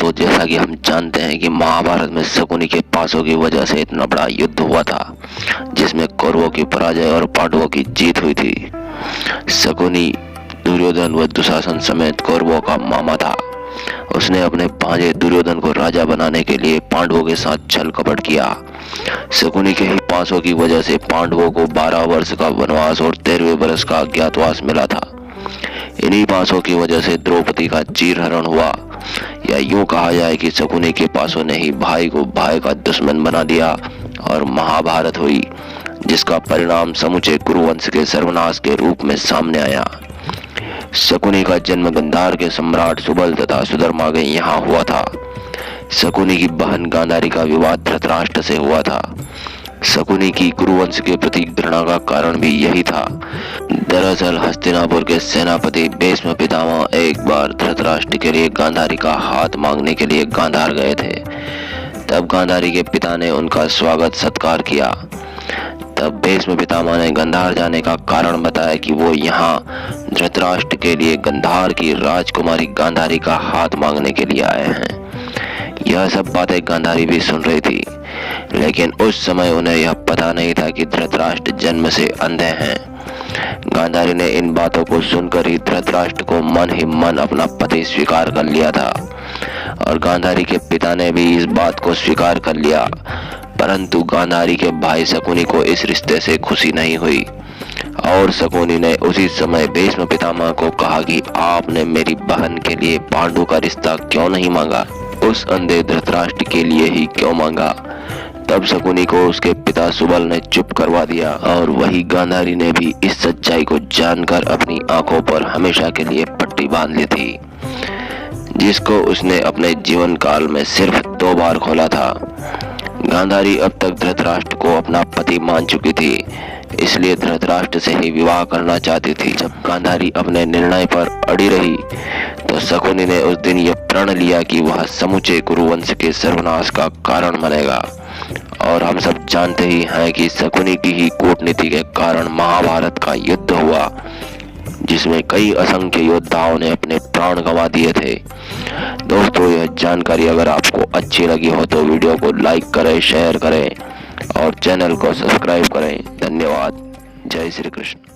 दोस्तों, जैसा कि हम जानते हैं कि महाभारत में शकुनी के पासों की वजह से इतना बड़ा युद्ध हुआ था जिसमें कौरवों की पराजय और पांडवों की जीत हुई थी। शकुनी दुर्योधन व दुशासन समेत कौरवों का मामा था। उसने अपने भांजे दुर्योधन को राजा बनाने के लिए पांडवों के साथ छल कपट किया। शकुनी के ही पासों की वजह से पांडवों को 12 वर्ष का वनवास और 13वें वर्ष का अज्ञातवास मिला था। इन्हीं पासों की वजह से द्रौपदी का चीरहरण हुआ, या यूं कहा जाए कि शकुनी के पासों ने ही भाई को भाई का दुश्मन बना दिया और महाभारत हुई, जिसका परिणाम समूचे कुरुवंश के सर्वनाश के रूप में सामने आया। शकुनी का जन्म गांधार के सम्राट सुबल तथा सुधर्मा के यहाँ हुआ था। शकुनी की बहन गांधारी का विवाह धृतराष्ट्र से हुआ था। शकुनी की कुरुवंश के प्रति घृणा का कारण भी यही था। दरअसल हस्तिनापुर के सेनापति भीष्म पितामह एक बार धृतराष्ट्र के लिए गांधारी का हाथ मांगने के लिए गांधार गए थे। तब गांधारी के पिता ने उनका स्वागत सत्कार किया। तब भीष्म पितामह ने गांधार जाने का कारण बताया कि वो यहाँ धृतराष्ट्र के लिए गांधार की राजकुमारी गांधारी का हाथ मांगने के लिए आए हैं। यह सब बातें गांधारी भी सुन रही थी, लेकिन उस समय उन्हें यह पता नहीं था कि धृतराष्ट्र जन्म से अंधे हैं। गांधारी ने इन बातों को सुनकर ही धृतराष्ट्र को मन ही मन अपना पति स्वीकार कर लिया था, और गांधारी के पिता ने भी इस बात को स्वीकार कर लिया। परंतु गांधारी के भाई शकुनी को इस रिश्ते से खुशी नहीं हुई, और शकुनी ने उसी समय भीष्म पितामह को कहा कि आपने मेरी बहन के लिए पांडु का रिश्ता क्यों नहीं मांगा, उस अंधे धृतराष्ट्र के लिए ही क्यों मांगा। तब शकुनी को उसके पिता सुबल ने चुप करवा दिया, और वही गांधारी ने भी इस सच्चाई को जानकर अपनी आंखों पर हमेशा के लिए पट्टी बांध ली थी, जिसको उसने अपने जीवन काल में सिर्फ 2 बार खोला था। गांधारी अब तक धृतराष्ट्र को अपना पति मान चुकी थी, इसलिए धृतराष्ट्र से ही विवाह करना चाहती थी। जब गांधारी अपने निर्णय पर अड़ी रही तो शकुनी ने उस दिन यह प्रण लिया कि वह समूचे कुरुवंश के सर्वनाश का कारण बनेगा। और हम सब जानते ही हैं कि शकुनी की ही कूटनीति के कारण महाभारत का युद्ध हुआ, जिसमें कई असंख्य योद्धाओं ने अपने प्राण गंवा दिए थे। दोस्तों, यह जानकारी अगर आपको अच्छी लगी हो तो वीडियो को लाइक करें, शेयर करें और चैनल को सब्सक्राइब करें। धन्यवाद। जय श्री कृष्ण।